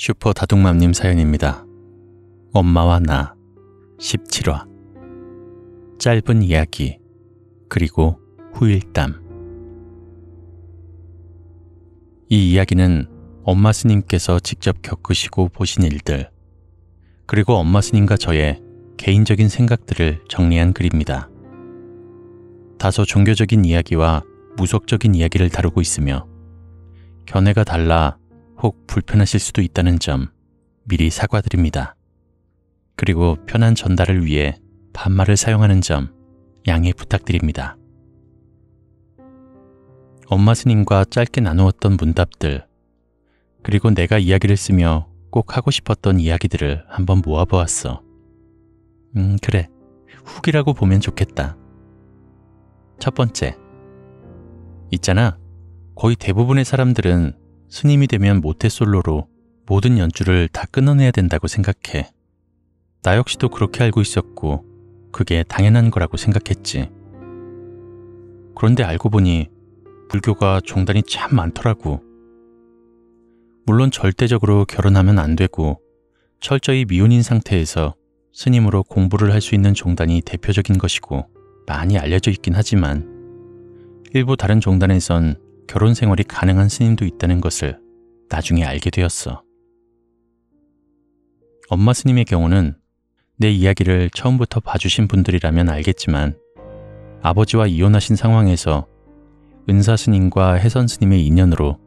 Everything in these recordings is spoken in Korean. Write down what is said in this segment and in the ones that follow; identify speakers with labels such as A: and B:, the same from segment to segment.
A: 슈퍼 다둥맘님 사연입니다. 엄마와 나 17화. 짧은 이야기 그리고 후일담. 이 이야기는 엄마 스님께서 직접 겪으시고 보신 일들, 그리고 엄마 스님과 저의 개인적인 생각들을 정리한 글입니다. 다소 종교적인 이야기와 무속적인 이야기를 다루고 있으며 견해가 달라 혹 불편하실 수도 있다는 점 미리 사과드립니다. 그리고 편한 전달을 위해 반말을 사용하는 점 양해 부탁드립니다. 엄마 스님과 짧게 나누었던 문답들, 그리고 내가 이야기를 쓰며 꼭 하고 싶었던 이야기들을 한번 모아보았어. 그래, 후기라고 보면 좋겠다. 첫 번째, 있잖아, 거의 대부분의 사람들은 스님이 되면 모태솔로로 모든 연주를 다 끊어내야 된다고 생각해. 나 역시도 그렇게 알고 있었고 그게 당연한 거라고 생각했지. 그런데 알고 보니 불교가 종단이 참 많더라고. 물론 절대적으로 결혼하면 안 되고 철저히 미혼인 상태에서 스님으로 공부를 할 수 있는 종단이 대표적인 것이고 많이 알려져 있긴 하지만 일부 다른 종단에선 결혼 생활이 가능한 스님도 있다는 것을 나중에 알게 되었어. 엄마 스님의 경우는 내 이야기를 처음부터 봐주신 분들이라면 알겠지만 아버지와 이혼하신 상황에서 은사 스님과 해선 스님의 인연으로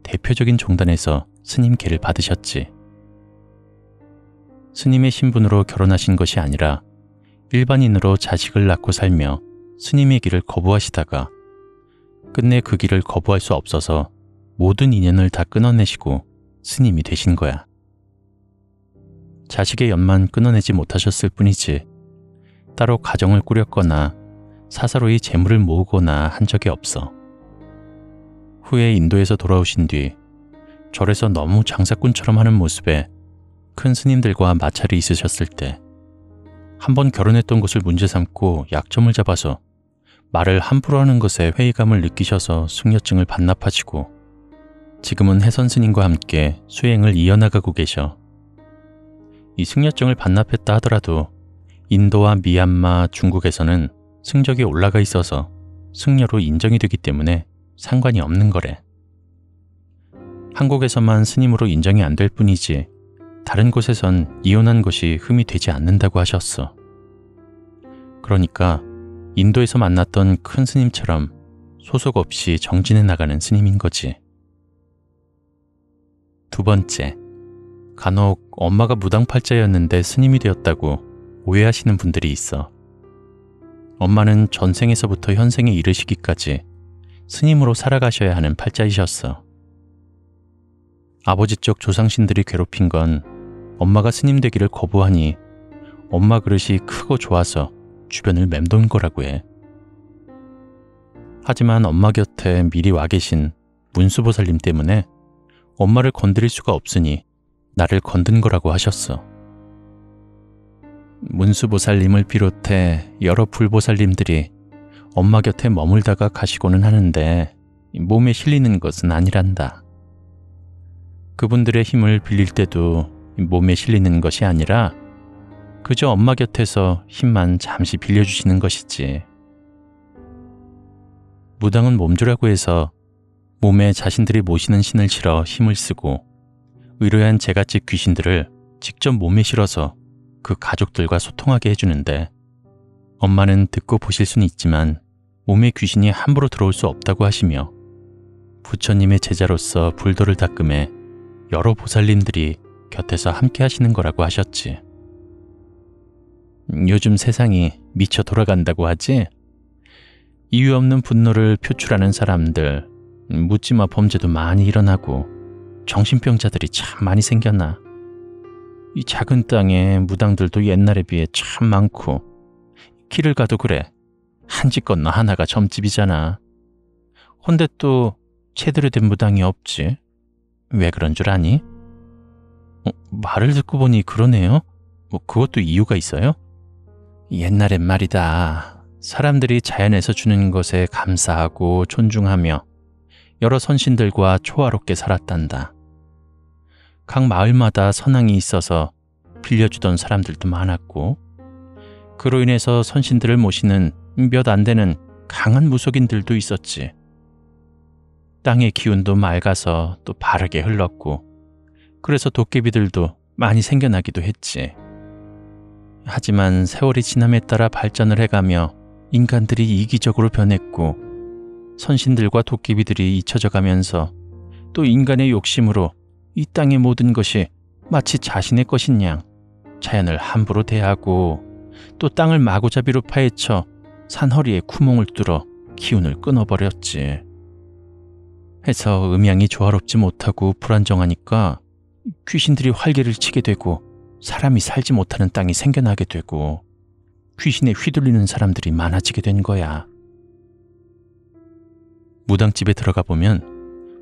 A: 대표적인 종단에서 스님계를 받으셨지. 스님의 신분으로 결혼하신 것이 아니라 일반인으로 자식을 낳고 살며 스님의 길을 거부하시다가 끝내 그 길을 거부할 수 없어서 모든 인연을 다 끊어내시고 스님이 되신 거야. 자식의 연만 끊어내지 못하셨을 뿐이지 따로 가정을 꾸렸거나 사사로이 재물을 모으거나 한 적이 없어. 후에 인도에서 돌아오신 뒤 절에서 너무 장사꾼처럼 하는 모습에 큰 스님들과 마찰이 있으셨을 때 한번 결혼했던 것을 문제 삼고 약점을 잡아서 말을 함부로 하는 것에 회의감을 느끼셔서 숙녀증을 반납하시고 지금은 해선 스님과 함께 수행을 이어나가고 계셔. 이 숙녀증을 반납했다 하더라도 인도와 미얀마, 중국에서는 승적이 올라가 있어서 승려로 인정이 되기 때문에 상관이 없는 거래. 한국에서만 스님으로 인정이 안 될 뿐이지 다른 곳에선 이혼한 것이 흠이 되지 않는다고 하셨어. 그러니까 인도에서 만났던 큰 스님처럼 소속 없이 정진해 나가는 스님인 거지. 두 번째, 간혹 엄마가 무당팔자였는데 스님이 되었다고 오해하시는 분들이 있어. 엄마는 전생에서부터 현생에 이르시기까지 스님으로 살아가셔야 하는 팔자이셨어. 아버지 쪽 조상신들이 괴롭힌 건 엄마가 스님 되기를 거부하니 엄마 그릇이 크고 좋아서 주변을 맴돈 거라고 해. 하지만 엄마 곁에 미리 와 계신 문수보살님 때문에 엄마를 건드릴 수가 없으니 나를 건든 거라고 하셨어. 문수보살님을 비롯해 여러 불보살님들이 엄마 곁에 머물다가 가시고는 하는데 몸에 실리는 것은 아니란다. 그분들의 힘을 빌릴 때도 몸에 실리는 것이 아니라 그저 엄마 곁에서 힘만 잠시 빌려주시는 것이지. 무당은 몸주라고 해서 몸에 자신들이 모시는 신을 실어 힘을 쓰고 의뢰한 제갓집 귀신들을 직접 몸에 실어서 그 가족들과 소통하게 해주는데 엄마는 듣고 보실 수는 있지만 몸에 귀신이 함부로 들어올 수 없다고 하시며 부처님의 제자로서 불도를 닦음에 여러 보살님들이 곁에서 함께 하시는 거라고 하셨지. 요즘 세상이 미쳐 돌아간다고 하지? 이유 없는 분노를 표출하는 사람들, 묻지마 범죄도 많이 일어나고 정신병자들이 참 많이 생겨나. 이 작은 땅에 무당들도 옛날에 비해 참 많고 길을 가도 그래. 한 집 건너 하나가 점집이잖아. 헌데 또 제대로 된 무당이 없지. 왜 그런 줄 아니? 말을 듣고 보니 그러네요. 그것도 이유가 있어요? 옛날엔 말이다. 사람들이 자연에서 주는 것에 감사하고 존중하며 여러 선신들과 초화롭게 살았단다. 각 마을마다 선왕이 있어서 빌려주던 사람들도 많았고, 그로 인해서 선신들을 모시는 몇 안 되는 강한 무속인들도 있었지. 땅의 기운도 맑아서 또 바르게 흘렀고, 그래서 도깨비들도 많이 생겨나기도 했지. 하지만 세월이 지남에 따라 발전을 해가며 인간들이 이기적으로 변했고, 선신들과 도깨비들이 잊혀져 가면서 또 인간의 욕심으로 이 땅의 모든 것이 마치 자신의 것인 양 자연을 함부로 대하고, 또 땅을 마구잡이로 파헤쳐 산허리에 구멍을 뚫어 기운을 끊어버렸지. 해서 음양이 조화롭지 못하고 불안정하니까 귀신들이 활개를 치게 되고, 사람이 살지 못하는 땅이 생겨나게 되고, 귀신에 휘둘리는 사람들이 많아지게 된 거야. 무당집에 들어가 보면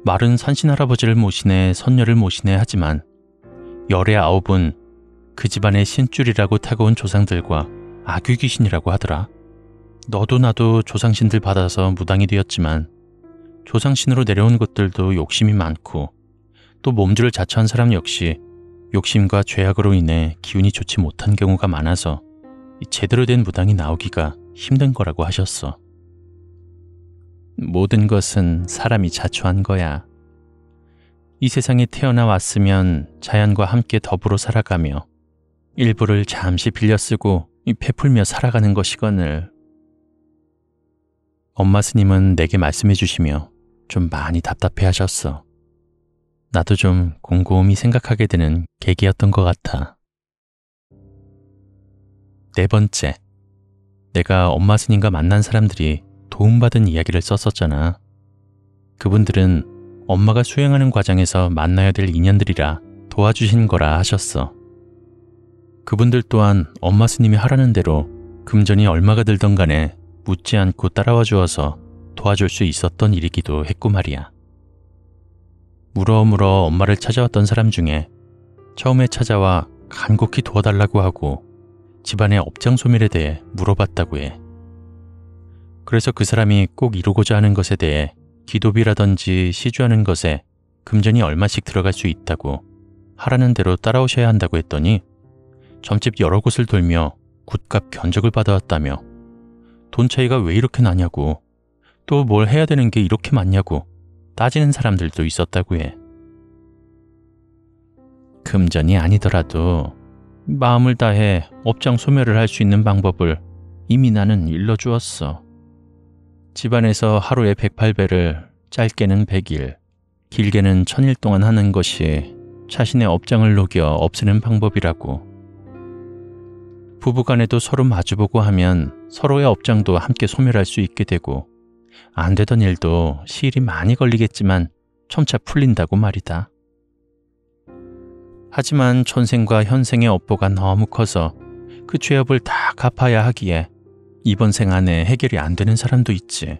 A: 말은 산신할아버지를 모시네 선녀를 모시네 하지만 열의 9은 그 집안의 신줄이라고 타고온 조상들과 악귀 귀신이라고 하더라. 너도 나도 조상신들 받아서 무당이 되었지만 조상신으로 내려온 것들도 욕심이 많고, 또 몸주를 자처한 사람 역시 욕심과 죄악으로 인해 기운이 좋지 못한 경우가 많아서 제대로 된 무당이 나오기가 힘든 거라고 하셨어. 모든 것은 사람이 자초한 거야. 이 세상에 태어나 왔으면 자연과 함께 더불어 살아가며 일부를 잠시 빌려 쓰고 베풀며 살아가는 것이거늘. 엄마 스님은 내게 말씀해 주시며 좀 많이 답답해 하셨어. 나도 좀 곰곰이 생각하게 되는 계기였던 것 같아. 4번째, 내가 엄마 스님과 만난 사람들이 도움받은 이야기를 썼었잖아. 그분들은 엄마가 수행하는 과정에서 만나야 될 인연들이라 도와주신 거라 하셨어. 그분들 또한 엄마 스님이 하라는 대로 금전이 얼마가 들던 간에 묻지 않고 따라와 주어서 도와줄 수 있었던 일이기도 했고 말이야. 물어물어 엄마를 찾아왔던 사람 중에 처음에 찾아와 간곡히 도와달라고 하고 집안의 업장 소멸에 대해 물어봤다고 해. 그래서 그 사람이 꼭 이루고자 하는 것에 대해 기도비라든지 시주하는 것에 금전이 얼마씩 들어갈 수 있다고 하라는 대로 따라오셔야 한다고 했더니 점집 여러 곳을 돌며 굿값 견적을 받아왔다며 돈 차이가 왜 이렇게 나냐고, 또 뭘 해야 되는 게 이렇게 많냐고 따지는 사람들도 있었다고 해. 금전이 아니더라도 마음을 다해 업장 소멸을 할 수 있는 방법을 이미 나는 일러주었어. 집안에서 하루에 108배를 짧게는 100일, 길게는 1000일 동안 하는 것이 자신의 업장을 녹여 없애는 방법이라고. 부부간에도 서로 마주보고 하면 서로의 업장도 함께 소멸할 수 있게 되고, 안 되던 일도 시일이 많이 걸리겠지만 점차 풀린다고 말이다. 하지만 전생과 현생의 업보가 너무 커서 그 죄업을 다 갚아야 하기에 이번 생 안에 해결이 안 되는 사람도 있지.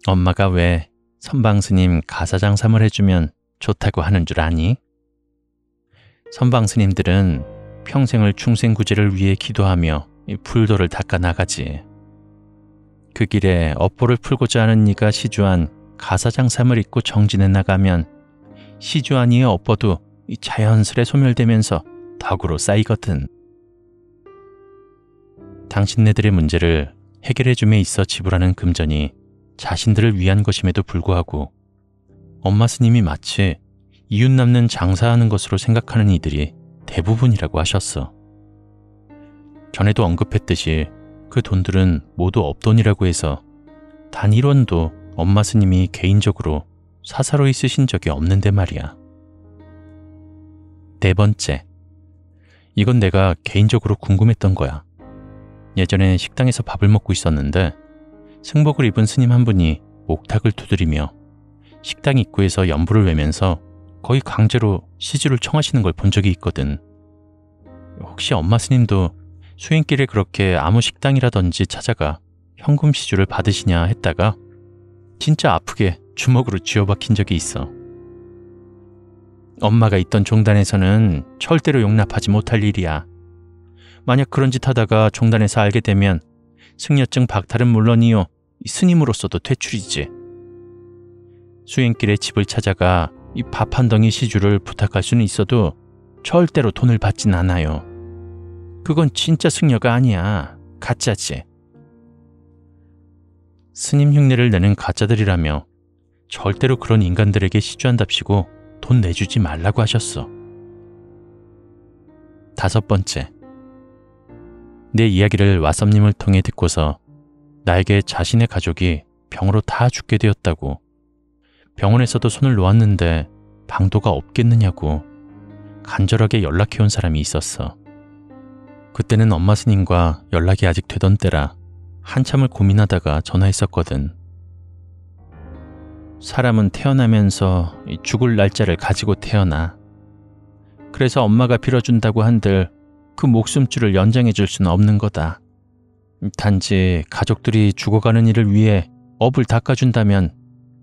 A: 엄마가 왜 선방스님 가사장삼을 해주면 좋다고 하는 줄 아니? 선방스님들은 평생을 충생구제를 위해 기도하며 불도를 닦아 나가지. 그 길에 업보를 풀고자 하는 이가 시주한 가사장삼을 입고 정진해 나가면 시주한 이의 업보도 자연스레 소멸되면서 덕으로 쌓이거든. 당신네들의 문제를 해결해줌에 있어 지불하는 금전이 자신들을 위한 것임에도 불구하고 엄마 스님이 마치 이웃 남는 장사하는 것으로 생각하는 이들이 대부분이라고 하셨어. 전에도 언급했듯이 그 돈들은 모두 업돈이라고 해서 단 1원도 엄마 스님이 개인적으로 사사로이 쓰신 적이 없는데 말이야. 4번째, 이건 내가 개인적으로 궁금했던 거야. 예전에 식당에서 밥을 먹고 있었는데 승복을 입은 스님 한 분이 옥탁을 두드리며 식당 입구에서 연불을 외면서 거의 강제로 시주를 청하시는 걸 본 적이 있거든. 혹시 엄마 스님도 수행길에 그렇게 아무 식당이라든지 찾아가 현금 시주를 받으시냐 했다가 진짜 아프게 주먹으로 쥐어박힌 적이 있어. 엄마가 있던 종단에서는 절대로 용납하지 못할 일이야. 만약 그런 짓 하다가 종단에서 알게 되면 승려증 박탈은 물론이요, 스님으로서도 퇴출이지. 수행길에 집을 찾아가 이 밥 한 덩이 시주를 부탁할 수는 있어도 절대로 돈을 받진 않아요. 그건 진짜 승려가 아니야. 가짜지. 스님 흉내를 내는 가짜들이라며 절대로 그런 인간들에게 시주한답시고 돈 내주지 말라고 하셨어. 5번째. 내 이야기를 왓썸님을 통해 듣고서 나에게 자신의 가족이 병으로 다 죽게 되었다고, 병원에서도 손을 놓았는데 방도가 없겠느냐고 간절하게 연락해온 사람이 있었어. 그때는 엄마 스님과 연락이 아직 되던 때라 한참을 고민하다가 전화했었거든. 사람은 태어나면서 죽을 날짜를 가지고 태어나. 그래서 엄마가 빌어준다고 한들 그 목숨줄을 연장해 줄 수는 없는 거다. 단지 가족들이 죽어가는 일을 위해 업을 닦아준다면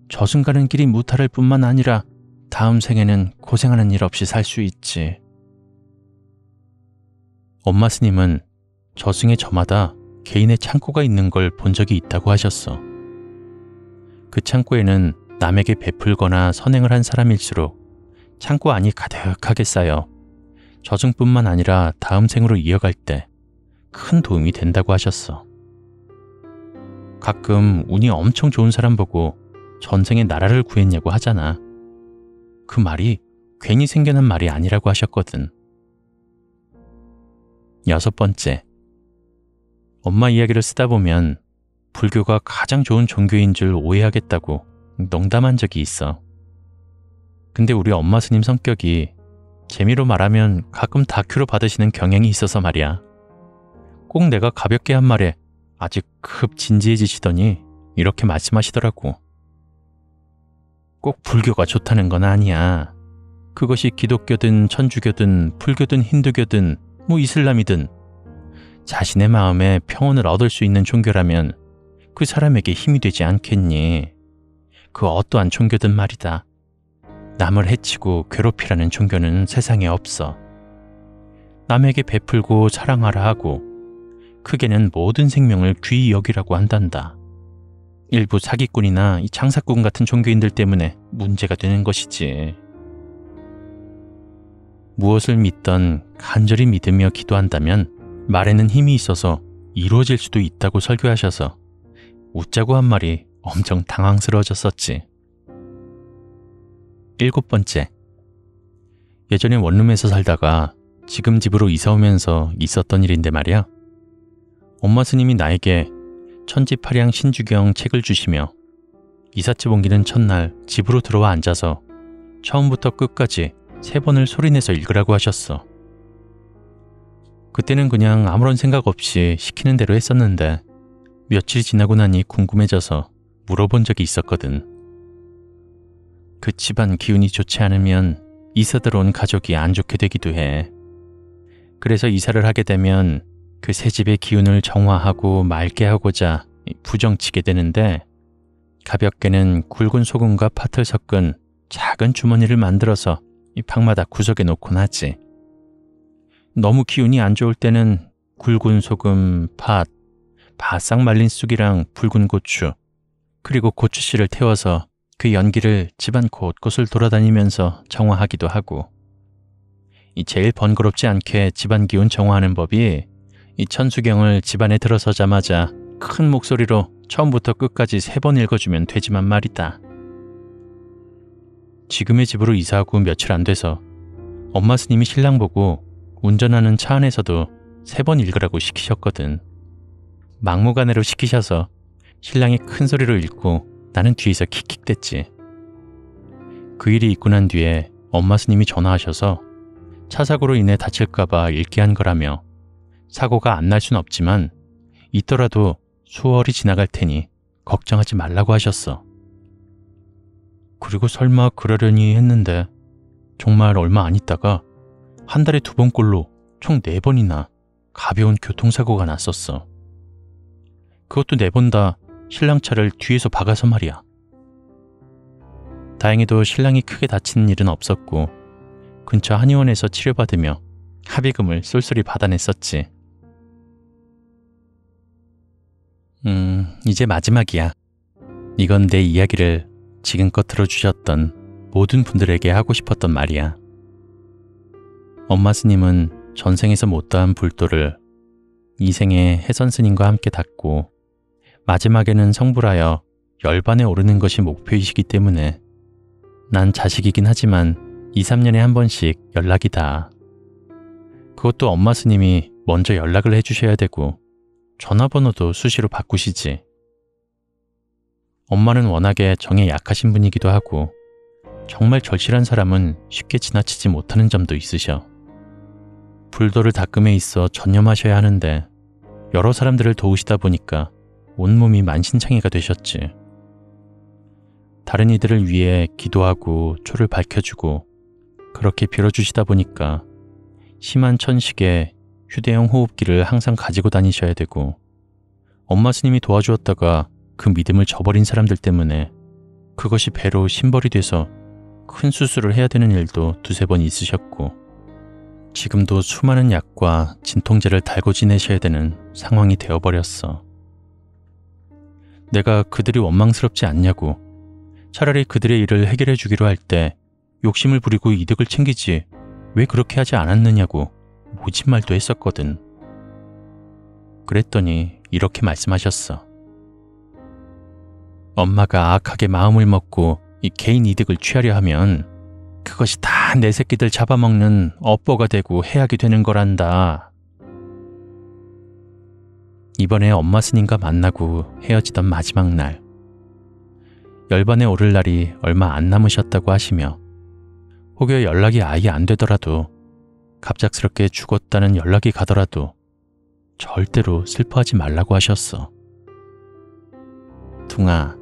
A: 저승 가는 길이 무탈할 뿐만 아니라 다음 생에는 고생하는 일 없이 살 수 있지. 엄마 스님은 저승에 저마다 개인의 창고가 있는 걸 본 적이 있다고 하셨어. 그 창고에는 남에게 베풀거나 선행을 한 사람일수록 창고 안이 가득하게 쌓여 저승뿐만 아니라 다음 생으로 이어갈 때 큰 도움이 된다고 하셨어. 가끔 운이 엄청 좋은 사람 보고 전생에 나라를 구했냐고 하잖아. 그 말이 괜히 생겨난 말이 아니라고 하셨거든. 6번째. 엄마 이야기를 쓰다 보면 불교가 가장 좋은 종교인 줄 오해하겠다고 농담한 적이 있어. 근데 우리 엄마 스님 성격이 재미로 말하면 가끔 다큐로 받으시는 경향이 있어서 말이야. 꼭 내가 가볍게 한 말에 아직 급 진지해지시더니 이렇게 말씀하시더라고. 꼭 불교가 좋다는 건 아니야. 그것이 기독교든 천주교든 불교든 힌두교든 이슬람이든 자신의 마음에 평온을 얻을 수 있는 종교라면 그 사람에게 힘이 되지 않겠니? 그 어떠한 종교든 말이다. 남을 해치고 괴롭히라는 종교는 세상에 없어. 남에게 베풀고 사랑하라 하고 크게는 모든 생명을 귀히 여기라고 한단다. 일부 사기꾼이나 장사꾼 같은 종교인들 때문에 문제가 되는 것이지. 무엇을 믿던 간절히 믿으며 기도한다면 말에는 힘이 있어서 이루어질 수도 있다고 설교하셔서 웃자고 한 말이 엄청 당황스러워졌었지. 7번째. 예전에 원룸에서 살다가 지금 집으로 이사 오면서 있었던 일인데 말이야. 엄마 스님이 나에게 천지파량 신주경 책을 주시며 이삿집 옮기는 첫날 집으로 들어와 앉아서 처음부터 끝까지 3번을 소리내서 읽으라고 하셨어. 그때는 그냥 아무런 생각 없이 시키는 대로 했었는데 며칠 지나고 나니 궁금해져서 물어본 적이 있었거든. 그 집안 기운이 좋지 않으면 이사 들어온 가족이 안 좋게 되기도 해. 그래서 이사를 하게 되면 그 새 집의 기운을 정화하고 맑게 하고자 부정치게 되는데 가볍게는 굵은 소금과 팥을 섞은 작은 주머니를 만들어서 이 방마다 구석에 놓곤 하지. 너무 기운이 안 좋을 때는 굵은 소금, 팥, 바싹 말린 쑥이랑 붉은 고추, 그리고 고추씨를 태워서 그 연기를 집안 곳곳을 돌아다니면서 정화하기도 하고, 이 제일 번거롭지 않게 집안 기운 정화하는 법이 이 천수경을 집안에 들어서자마자 큰 목소리로 처음부터 끝까지 3번 읽어주면 되지만 말이다. 지금의 집으로 이사하고 며칠 안 돼서 엄마 스님이 신랑 보고 운전하는 차 안에서도 3번 읽으라고 시키셨거든. 막무가내로 시키셔서 신랑이 큰 소리로 읽고 나는 뒤에서 킥킥댔지. 그 일이 있고 난 뒤에 엄마 스님이 전화하셔서 차 사고로 인해 다칠까봐 읽게 한 거라며 사고가 안 날 순 없지만 있더라도 수월히 지나갈 테니 걱정하지 말라고 하셨어. 그리고 설마 그러려니 했는데 정말 얼마 안 있다가 한 달에 2번꼴로 총 4번이나 가벼운 교통사고가 났었어. 그것도 4번 다 신랑 차를 뒤에서 박아서 말이야. 다행히도 신랑이 크게 다치는 일은 없었고 근처 한의원에서 치료받으며 합의금을 쏠쏠히 받아냈었지. 이제 마지막이야. 이건 내 이야기를 지금껏 들어주셨던 모든 분들에게 하고 싶었던 말이야. 엄마 스님은 전생에서 못다한 불도를 이 생에 해선 스님과 함께 닦고 마지막에는 성불하여 열반에 오르는 것이 목표이시기 때문에 난 자식이긴 하지만 2, 3년에 한 번씩 연락이 닿아. 그것도 엄마 스님이 먼저 연락을 해주셔야 되고 전화번호도 수시로 바꾸시지. 엄마는 워낙에 정에 약하신 분이기도 하고 정말 절실한 사람은 쉽게 지나치지 못하는 점도 있으셔. 불도를 닦음에 있어 전념하셔야 하는데 여러 사람들을 도우시다 보니까 온몸이 만신창이가 되셨지. 다른 이들을 위해 기도하고 초를 밝혀주고 그렇게 빌어주시다 보니까 심한 천식에 휴대용 호흡기를 항상 가지고 다니셔야 되고 엄마 스님이 도와주었다가 그 믿음을 저버린 사람들 때문에 그것이 배로 심벌이 돼서 큰 수술을 해야 되는 일도 두세 번 있으셨고 지금도 수많은 약과 진통제를 달고 지내셔야 되는 상황이 되어버렸어. 내가 그들이 원망스럽지 않냐고, 차라리 그들의 일을 해결해 주기로 할 때 욕심을 부리고 이득을 챙기지 왜 그렇게 하지 않았느냐고 모진 말도 했었거든. 그랬더니 이렇게 말씀하셨어. 엄마가 악하게 마음을 먹고 이 개인 이득을 취하려 하면 그것이 다 내 새끼들 잡아먹는 업보가 되고 해악이 되는 거란다. 이번에 엄마 스님과 만나고 헤어지던 마지막 날, 열반에 오를 날이 얼마 안 남으셨다고 하시며 혹여 연락이 아예 안 되더라도 갑작스럽게 죽었다는 연락이 가더라도 절대로 슬퍼하지 말라고 하셨어. 둥아,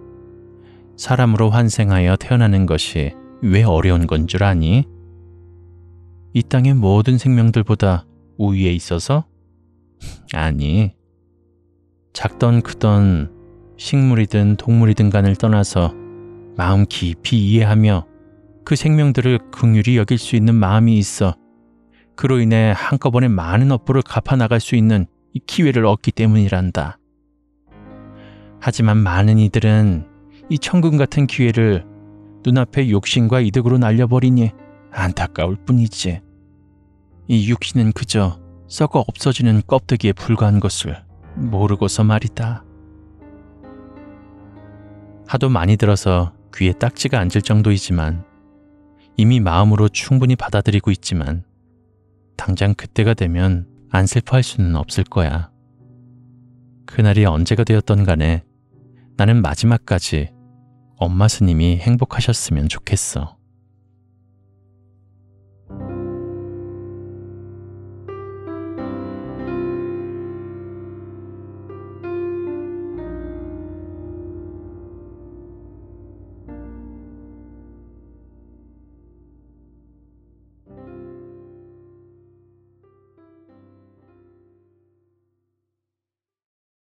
A: 사람으로 환생하여 태어나는 것이 왜 어려운 건 줄 아니? 이 땅의 모든 생명들보다 우위에 있어서? 아니, 작던 크던 식물이든 동물이든 간을 떠나서 마음 깊이 이해하며 그 생명들을 긍휼히 여길 수 있는 마음이 있어 그로 인해 한꺼번에 많은 업보를 갚아나갈 수 있는 이 기회를 얻기 때문이란다. 하지만 많은 이들은 이 천금 같은 기회를 눈앞의 욕심과 이득으로 날려버리니 안타까울 뿐이지. 이 육신은 그저 썩어 없어지는 껍데기에 불과한 것을 모르고서 말이다. 하도 많이 들어서 귀에 딱지가 앉을 정도이지만 이미 마음으로 충분히 받아들이고 있지만 당장 그때가 되면 안 슬퍼할 수는 없을 거야. 그날이 언제가 되었던 간에 나는 마지막까지 엄마 스님이 행복하셨으면 좋겠어.